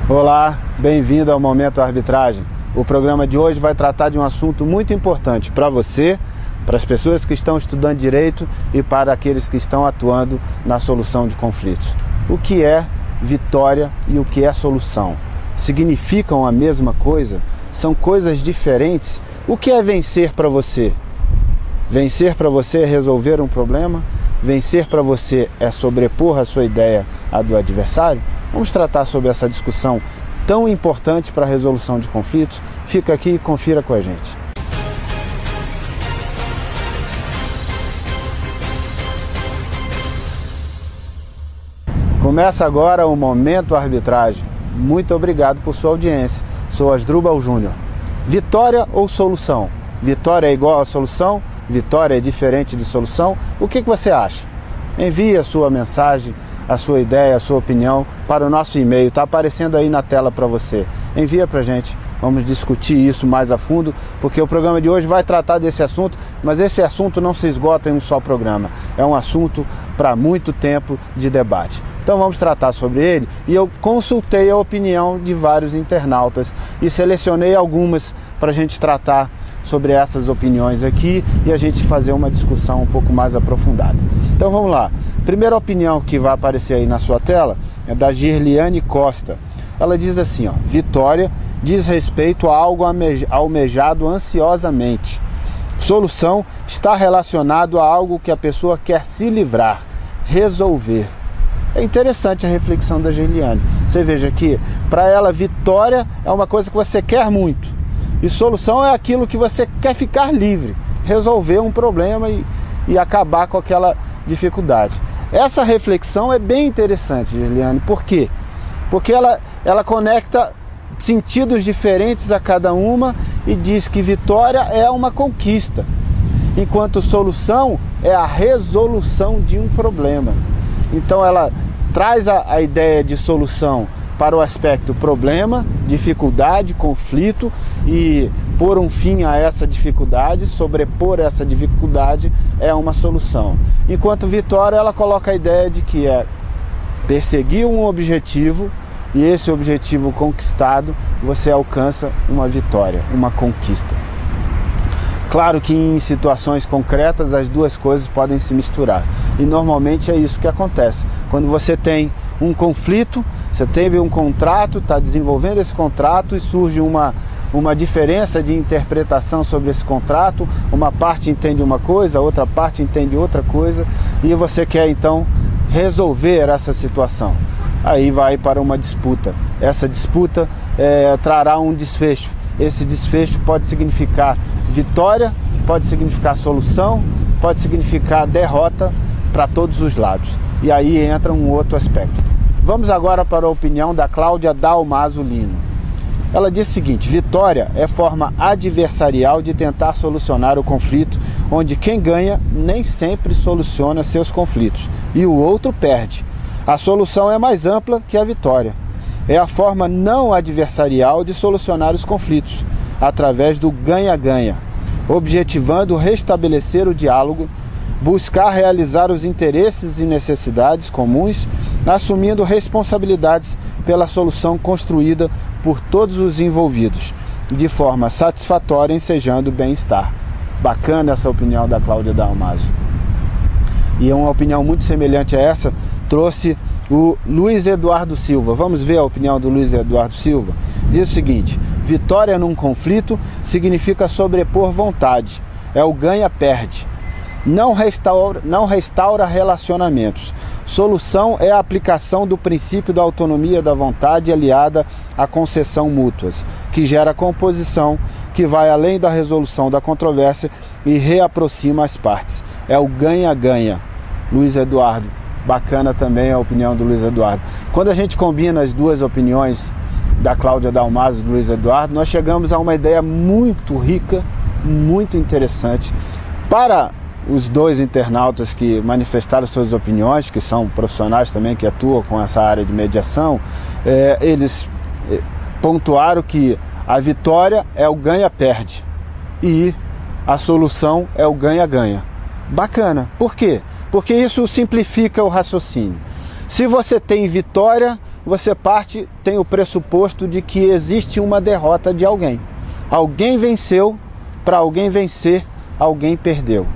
Olá, bem-vindo ao Momento Arbitragem. O programa de hoje vai tratar de um assunto muito importante para você, para as pessoas que estão estudando direito e para aqueles que estão atuando na solução de conflitos. O que é vitória e o que é solução? Significam a mesma coisa? São coisas diferentes? O que é vencer para você? Vencer para você é resolver um problema? Vencer para você é sobrepor a sua ideia à do adversário? Vamos tratar sobre essa discussão tão importante para a resolução de conflitos. Fica aqui e confira com a gente. Começa agora o Momento Arbitragem. Muito obrigado por sua audiência. Sou Asdrubal Júnior. Vitória ou solução? Vitória é igual a solução? Vitória é diferente de solução? O que você acha? Envie a sua mensagem, a sua ideia, a sua opinião para o nosso e-mail. Está aparecendo aí na tela para você. Envia para a gente. Vamos discutir isso mais a fundo, porque o programa de hoje vai tratar desse assunto, mas esse assunto não se esgota em um só programa. É um assunto para muito tempo de debate. Então vamos tratar sobre ele, e eu consultei a opinião de vários internautas e selecionei algumas para a gente tratar sobre essas opiniões aqui e a gente fazer uma discussão um pouco mais aprofundada. Então vamos lá. Primeira opinião que vai aparecer aí na sua tela é da Girliane Costa. Ela diz assim, vitória diz respeito a algo almejado ansiosamente. Solução está relacionado a algo que a pessoa quer se livrar, resolver. É interessante a reflexão da Girliane. Você veja que para ela vitória é uma coisa que você quer muito. E solução é aquilo que você quer ficar livre, resolver um problema e acabar com aquela dificuldade. Essa reflexão é bem interessante, Girliane. Por quê? Porque ela conecta sentidos diferentes a cada uma e diz que vitória é uma conquista, enquanto solução é a resolução de um problema. Então ela traz a ideia de solução para o aspecto problema, dificuldade, conflito, e pôr um fim a essa dificuldade, sobrepor essa dificuldade é uma solução. Enquanto vitória, ela coloca a ideia de que é perseguir um objetivo, e esse objetivo conquistado, você alcança uma vitória, uma conquista. Claro que em situações concretas as duas coisas podem se misturar, e normalmente é isso que acontece. Quando você tem um conflito, você teve um contrato, está desenvolvendo esse contrato e surge uma diferença de interpretação sobre esse contrato, uma parte entende uma coisa, a outra parte entende outra coisa, e você quer então resolver essa situação. Aí vai para uma disputa. Essa disputa trará um desfecho. Esse desfecho pode significar vitória, pode significar solução, pode significar derrota para todos os lados. E aí entra um outro aspecto. Vamos agora para a opinião da Cláudia Dalmaso Lino. Ela diz o seguinte: vitória é forma adversarial de tentar solucionar o conflito, onde quem ganha nem sempre soluciona seus conflitos e o outro perde. A solução é mais ampla que a vitória. É a forma não adversarial de solucionar os conflitos, através do ganha-ganha, objetivando restabelecer o diálogo, buscar realizar os interesses e necessidades comuns, assumindo responsabilidades pela solução construída por todos os envolvidos, de forma satisfatória, ensejando o bem-estar. Bacana essa opinião da Cláudia Dalmaso. E uma opinião muito semelhante a essa trouxe o Luiz Eduardo Silva. Vamos ver a opinião do Luiz Eduardo Silva. Diz o seguinte: vitória num conflito significa sobrepor vontade. É o ganha-perde. Não restaura relacionamentos. Solução é a aplicação do princípio da autonomia da vontade aliada à concessão mútuas, que gera composição, que vai além da resolução da controvérsia e reaproxima as partes. É o ganha-ganha. Luiz Eduardo. Bacana também a opinião do Luiz Eduardo. Quando a gente combina as duas opiniões da Cláudia Dalmaso e do Luiz Eduardo, nós chegamos a uma ideia muito rica, muito interessante. Para os dois internautas que manifestaram suas opiniões, que são profissionais também que atuam com essa área de mediação, eles pontuaram que a vitória é o ganha-perde e a solução é o ganha-ganha. Bacana. Por quê? Porque isso simplifica o raciocínio. Se você tem vitória, você tem o pressuposto de que existe uma derrota de alguém. Alguém venceu, para alguém vencer, alguém perdeu.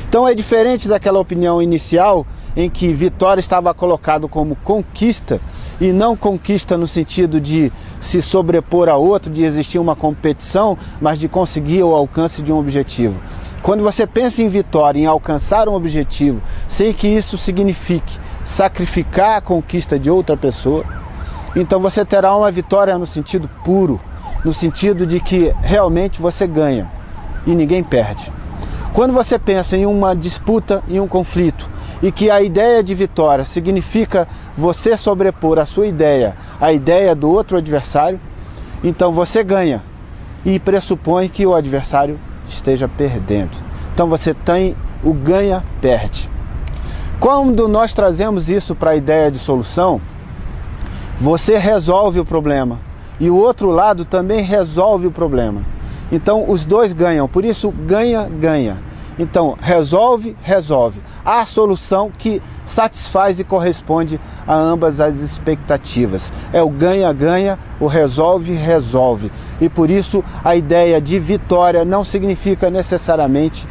Então é diferente daquela opinião inicial em que vitória estava colocado como conquista, e não conquista no sentido de se sobrepor a outro, de existir uma competição, mas de conseguir o alcance de um objetivo. Quando você pensa em vitória, em alcançar um objetivo, sem que isso signifique sacrificar a conquista de outra pessoa, então você terá uma vitória no sentido puro, no sentido de que realmente você ganha e ninguém perde. Quando você pensa em uma disputa, em um conflito, e que a ideia de vitória significa você sobrepor a sua ideia à ideia do outro adversário, então você ganha e pressupõe que o adversário esteja perdendo. Então você tem o ganha-perde. Quando nós trazemos isso para a ideia de solução, você resolve o problema e o outro lado também resolve o problema. Então os dois ganham, por isso ganha-ganha. Então resolve. Há a solução que satisfaz e corresponde a ambas as expectativas. É o ganha-ganha, o resolve. E por isso a ideia de vitória não significa necessariamente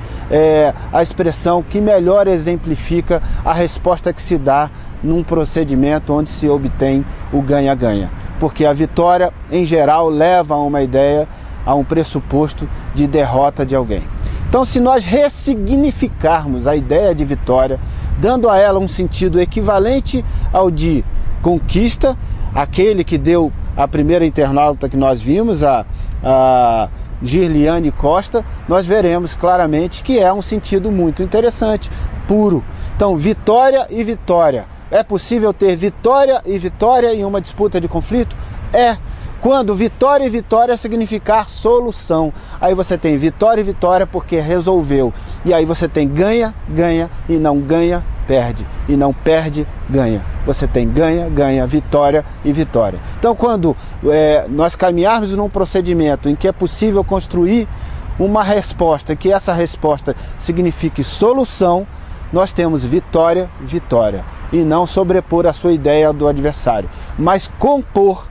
a expressão que melhor exemplifica a resposta que se dá num procedimento onde se obtém o ganha-ganha. Porque a vitória, em geral, leva a uma ideia, a um pressuposto de derrota de alguém. Então, se nós ressignificarmos a ideia de vitória, dando a ela um sentido equivalente ao de conquista, aquele que deu a primeira internauta que nós vimos, a Girliane Costa, nós veremos claramente que é um sentido muito interessante, puro. Então, vitória e vitória. É possível ter vitória e vitória em uma disputa de conflito? É. Quando vitória e vitória significar solução. Aí você tem vitória e vitória porque resolveu. E aí você tem ganha, ganha e não ganha, perde. E não perde, ganha. Você tem ganha, ganha, vitória e vitória. Então quando nós caminharmos num procedimento em que é possível construir uma resposta, que essa resposta signifique solução, nós temos vitória, vitória. E não sobrepor a sua ideia do adversário, mas compor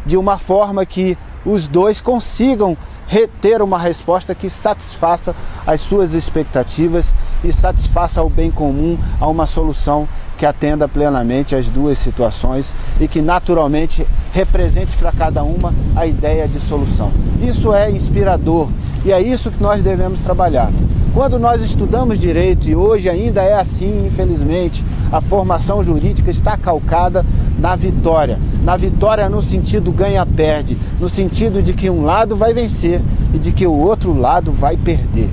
de uma forma que os dois consigam ter uma resposta que satisfaça as suas expectativas e satisfaça o bem comum, a uma solução que atenda plenamente às duas situações e que naturalmente represente para cada uma a ideia de solução. Isso é inspirador e é isso que nós devemos trabalhar. Quando nós estudamos direito, e hoje ainda é assim, infelizmente, a formação jurídica está calcada na vitória no sentido ganha-perde, no sentido de que um lado vai vencer e de que o outro lado vai perder.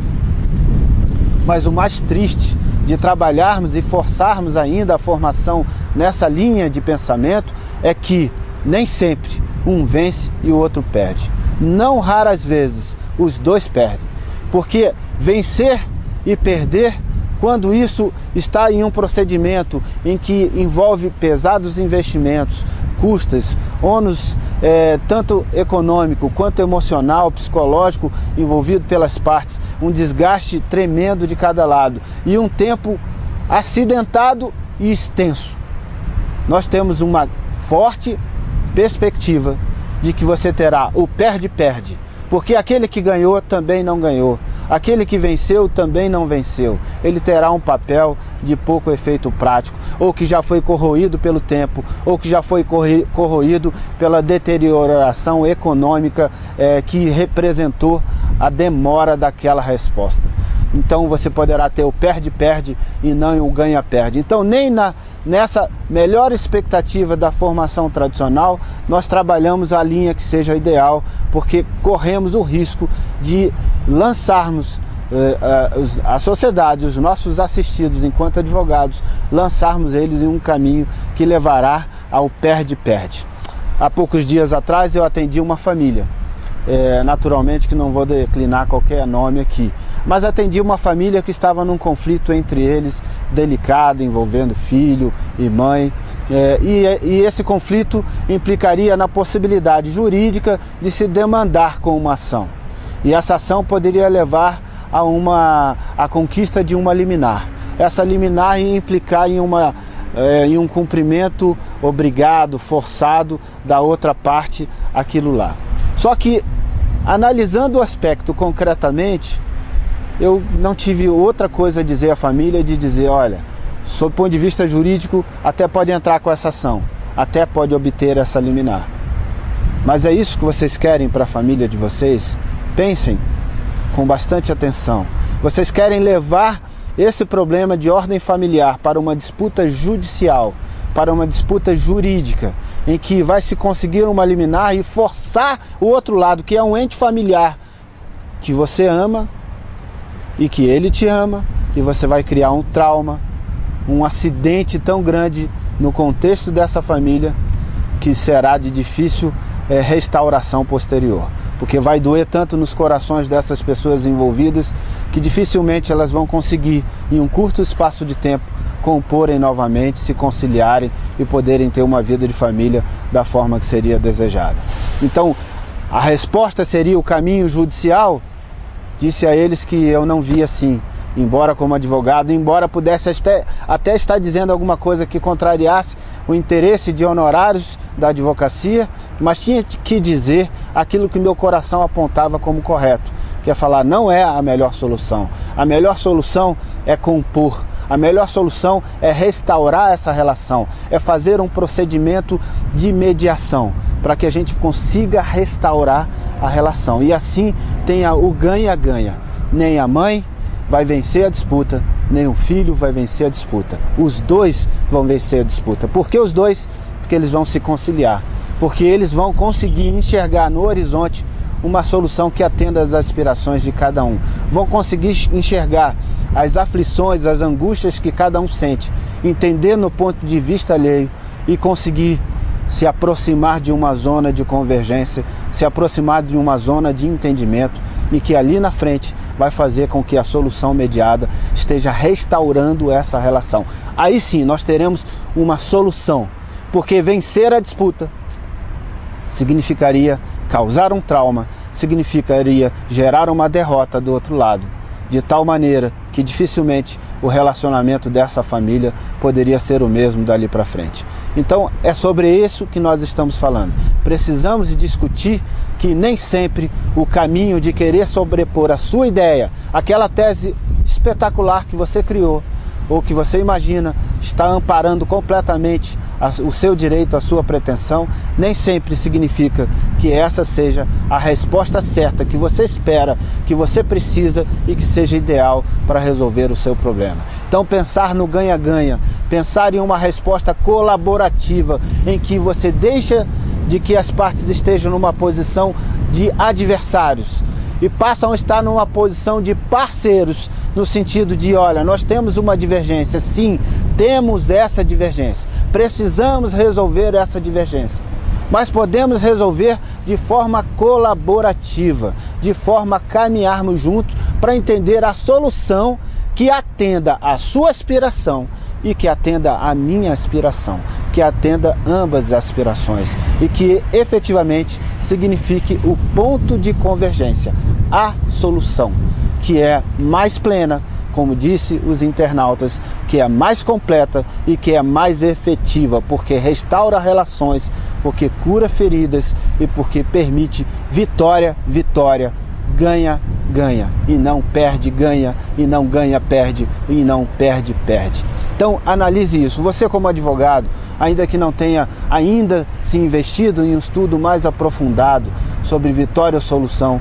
Mas o mais triste de trabalharmos e forçarmos ainda a formação nessa linha de pensamento é que nem sempre um vence e o outro perde. Não raras vezes os dois perdem, porque vencer e perder, quando isso está em um procedimento em que envolve pesados investimentos, custas, ônus tanto econômico quanto emocional, psicológico envolvido pelas partes, um desgaste tremendo de cada lado e um tempo acidentado e extenso. Nós temos uma forte perspectiva de que você terá o perde-perde, porque aquele que ganhou também não ganhou. Aquele que venceu também não venceu. Ele terá um papel de pouco efeito prático, ou que já foi corroído pelo tempo, ou que já foi corroído pela deterioração econômica que representou a demora daquela resposta. Então você poderá ter o perde-perde e não o ganha-perde. Então nem nessa melhor expectativa da formação tradicional nós trabalhamos a linha que seja ideal, porque corremos o risco de lançarmos a sociedade, os nossos assistidos enquanto advogados, lançarmos eles em um caminho que levará ao perde-perde. Há poucos dias atrás eu atendi uma família, naturalmente que não vou declinar qualquer nome aqui, mas atendi uma família que estava num conflito entre eles, delicado, envolvendo filho e mãe, e esse conflito implicaria na possibilidade jurídica de se demandar com uma ação. E essa ação poderia levar a conquista de uma liminar. Essa liminar ia implicar em uma em um cumprimento obrigado, forçado da outra parte aquilo lá. Só que, analisando o aspecto concretamente, eu não tive outra coisa a dizer à família de dizer, olha, sob o ponto de vista jurídico, até pode entrar com essa ação, até pode obter essa liminar. Mas é isso que vocês querem para a família de vocês? Pensem com bastante atenção. Vocês querem levar esse problema de ordem familiar para uma disputa judicial, para uma disputa jurídica, em que vai se conseguir uma liminar e forçar o outro lado, que é um ente familiar, que você ama e que ele te ama, e você vai criar um trauma, um acidente tão grande no contexto dessa família, que será de difícil restauração posterior. Porque vai doer tanto nos corações dessas pessoas envolvidas que dificilmente elas vão conseguir, em um curto espaço de tempo, comporem novamente, se conciliarem e poderem ter uma vida de família da forma que seria desejada. Então, a resposta seria o caminho judicial? Disse a eles que eu não via assim, embora como advogado, embora pudesse até estar dizendo alguma coisa que contrariasse o interesse de honorários da advocacia, mas tinha que dizer aquilo que meu coração apontava como correto, que é falar, não é a melhor solução. A melhor solução é compor. A melhor solução é restaurar essa relação, é fazer um procedimento de mediação, para que a gente consiga restaurar a relação. E assim tenha o ganha-ganha. Nem a mãe vai vencer a disputa, nem o filho vai vencer a disputa. Os dois vão vencer a disputa. Por que os dois? Porque eles vão se conciliar. Porque eles vão conseguir enxergar no horizonte uma solução que atenda às aspirações de cada um. Vão conseguir enxergar as aflições, as angústias que cada um sente, entender no ponto de vista alheio e conseguir se aproximar de uma zona de convergência, se aproximar de uma zona de entendimento, e que ali na frente vai fazer com que a solução mediada esteja restaurando essa relação. Aí sim nós teremos uma solução, porque vencer a disputa significaria causar um trauma, significaria gerar uma derrota do outro lado, de tal maneira que dificilmente o relacionamento dessa família poderia ser o mesmo dali para frente. Então é sobre isso que nós estamos falando. Precisamos discutir que nem sempre o caminho de querer sobrepor a sua ideia, aquela tese espetacular que você criou, ou que você imagina está amparando completamente o seu direito, a sua pretensão, nem sempre significa que essa seja a resposta certa que você espera, que você precisa e que seja ideal para resolver o seu problema. Então pensar no ganha-ganha, pensar em uma resposta colaborativa, em que você deixa de que as partes estejam numa posição de adversários e passam a estar numa posição de parceiros, no sentido de, olha, nós temos uma divergência, sim, temos essa divergência, precisamos resolver essa divergência, mas podemos resolver de forma colaborativa, de forma a caminharmos juntos para entender a solução que atenda à sua aspiração e que atenda à minha aspiração, que atenda ambas as aspirações e que efetivamente signifique o ponto de convergência, a solução, que é mais plena, como disse os internautas, que é mais completa e que é mais efetiva, porque restaura relações, porque cura feridas e porque permite vitória, vitória, ganha, ganha, e não perde, ganha, e não ganha, perde, e não perde, perde. Então analise isso. Você como advogado, ainda que não tenha ainda se investido em um estudo mais aprofundado sobre vitória ou solução,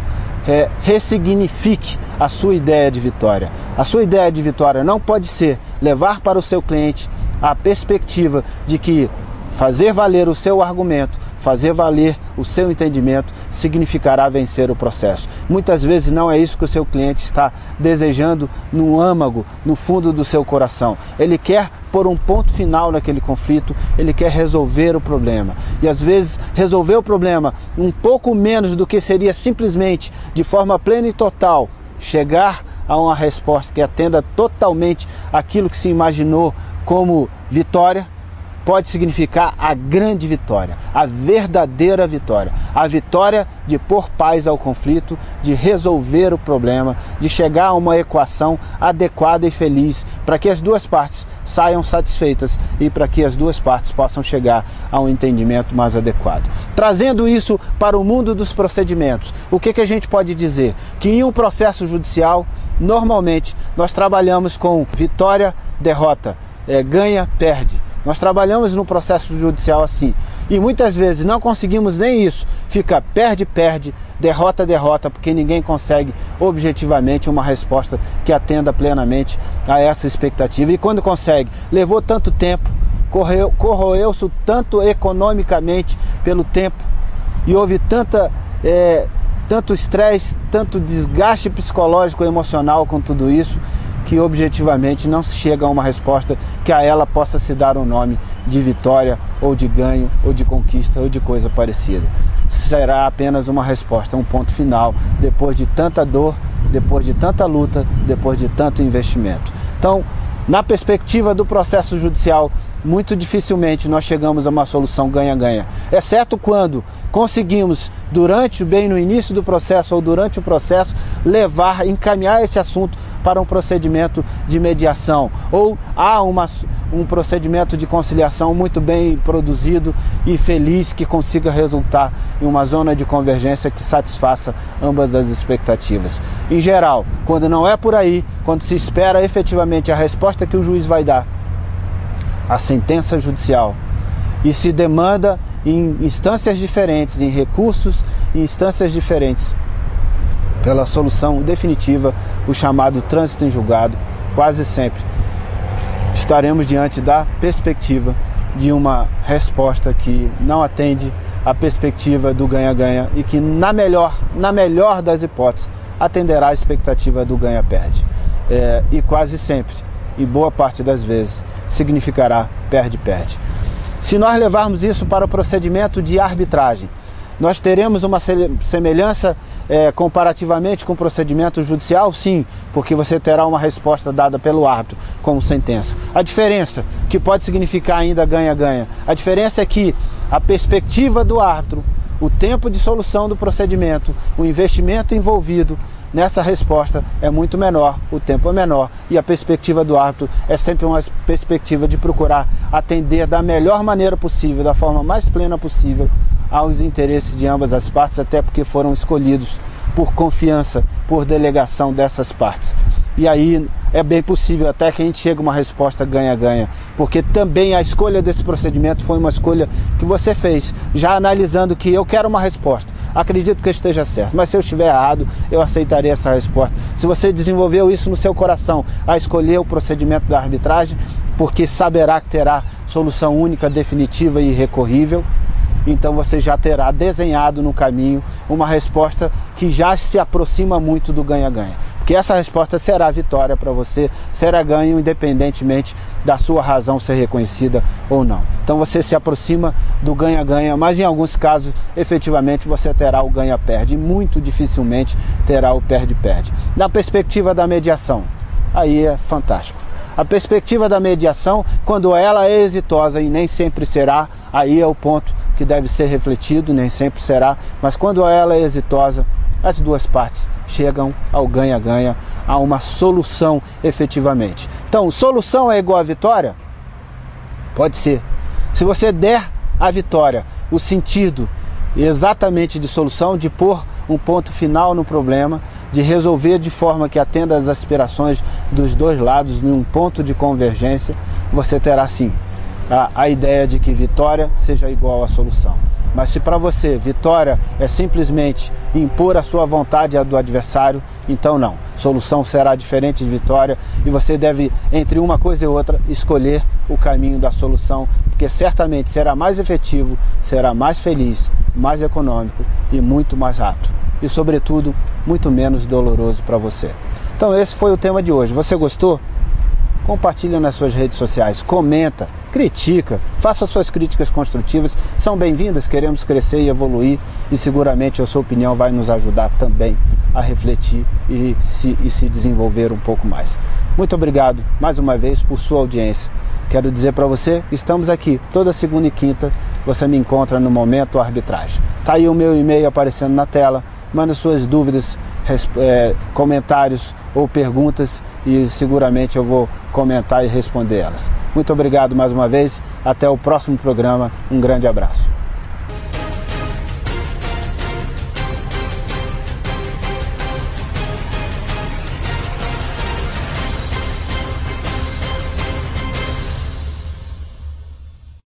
ressignifique a sua ideia de vitória. A sua ideia de vitória não pode ser levar para o seu cliente a perspectiva de que fazer valer o seu argumento, fazer valer o seu entendimento significará vencer o processo. Muitas vezes não é isso que o seu cliente está desejando no âmago, no fundo do seu coração. Ele quer pôr um ponto final naquele conflito, ele quer resolver o problema. E às vezes resolver o problema um pouco menos do que seria simplesmente, de forma plena e total, chegar a uma resposta que atenda totalmente aquilo que se imaginou como vitória, pode significar a grande vitória, a verdadeira vitória, a vitória de pôr paz ao conflito, de resolver o problema, de chegar a uma equação adequada e feliz para que as duas partes saiam satisfeitas e para que as duas partes possam chegar a um entendimento mais adequado. Trazendo isso para o mundo dos procedimentos, o que a gente pode dizer? Que em um processo judicial, normalmente, nós trabalhamos com vitória, derrota, ganha, perde. Nós trabalhamos no processo judicial assim. E muitas vezes não conseguimos nem isso. Fica perde, perde, derrota, derrota, porque ninguém consegue objetivamente uma resposta que atenda plenamente a essa expectativa. E quando consegue, levou tanto tempo, corroeu-se tanto economicamente pelo tempo e houve tanto estresse, tanto desgaste psicológico e emocional com tudo isso, que objetivamente não se chega a uma resposta que a ela possa se dar um nome de vitória, ou de ganho, ou de conquista, ou de coisa parecida. Será apenas uma resposta, um ponto final, depois de tanta dor, depois de tanta luta, depois de tanto investimento. Então, na perspectiva do processo judicial, muito dificilmente nós chegamos a uma solução ganha-ganha, exceto quando conseguimos, bem no início do processo ou durante o processo, encaminhar esse assunto para um procedimento de mediação, ou há um procedimento de conciliação muito bem produzido e feliz, que consiga resultar em uma zona de convergência que satisfaça ambas as expectativas. Em geral, quando não é por aí, quando se espera efetivamente a resposta que o juiz vai dar, a sentença judicial, e se demanda em instâncias diferentes, em recursos, em instâncias diferentes, pela solução definitiva, o chamado trânsito em julgado, quase sempre estaremos diante da perspectiva de uma resposta que não atende à perspectiva do ganha-ganha e que, na melhor das hipóteses, atenderá à expectativa do ganha-perde. E quase sempre, e boa parte das vezes, significará perde-perde. Se nós levarmos isso para o procedimento de arbitragem, nós teremos uma semelhança comparativamente com o procedimento judicial? Sim, porque você terá uma resposta dada pelo árbitro como sentença. A diferença, que pode significar ainda ganha-ganha, a diferença é que a perspectiva do árbitro, o tempo de solução do procedimento, o investimento envolvido nessa resposta é muito menor, o tempo é menor, e a perspectiva do árbitro é sempre uma perspectiva de procurar atender da melhor maneira possível, da forma mais plena possível, aos interesses de ambas as partes, até porque foram escolhidos por confiança, por delegação dessas partes. E aí é bem possível até que a gente chegue a uma resposta ganha-ganha, porque também a escolha desse procedimento foi uma escolha que você fez, já analisando que eu quero uma resposta, acredito que eu esteja certo, mas se eu estiver errado, eu aceitarei essa resposta. Se você desenvolveu isso no seu coração, a escolher o procedimento da arbitragem, porque saberá que terá solução única, definitiva e irrecorrível, então você já terá desenhado no caminho uma resposta que já se aproxima muito do ganha-ganha. Porque essa resposta será vitória para você, será ganho independentemente da sua razão ser reconhecida ou não. Então você se aproxima do ganha-ganha, mas em alguns casos, efetivamente, você terá o ganha-perde e muito dificilmente terá o perde-perde. Na perspectiva da mediação, aí é fantástico. A perspectiva da mediação, quando ela é exitosa, e nem sempre será, aí é o ponto que deve ser refletido, nem sempre será, mas quando ela é exitosa, as duas partes chegam ao ganha-ganha, a uma solução efetivamente. Então, solução é igual a vitória? Pode ser. Se você der à vitória o sentido exatamente de solução, de pôr um ponto final no problema, de resolver de forma que atenda às aspirações dos dois lados, num ponto de convergência, você terá sim a ideia de que vitória seja igual à solução. Mas se para você vitória é simplesmente impor a sua vontade à do adversário, então não. Solução será diferente de vitória e você deve, entre uma coisa e outra, escolher o caminho da solução, porque certamente será mais efetivo, será mais feliz, mais econômico e muito mais rápido. E, sobretudo, muito menos doloroso para você. Então esse foi o tema de hoje. Você gostou? Compartilha nas suas redes sociais, comenta, critica, faça suas críticas construtivas, são bem-vindas, queremos crescer e evoluir e seguramente a sua opinião vai nos ajudar também a refletir e se desenvolver um pouco mais. Muito obrigado mais uma vez por sua audiência. Quero dizer para você, estamos aqui toda segunda e quinta, você me encontra no Momento Arbitragem. Tá aí o meu e-mail aparecendo na tela, manda suas dúvidas, comentários ou perguntas e seguramente eu vou comentar e responder elas. Muito obrigado mais uma vez, até o próximo programa, um grande abraço.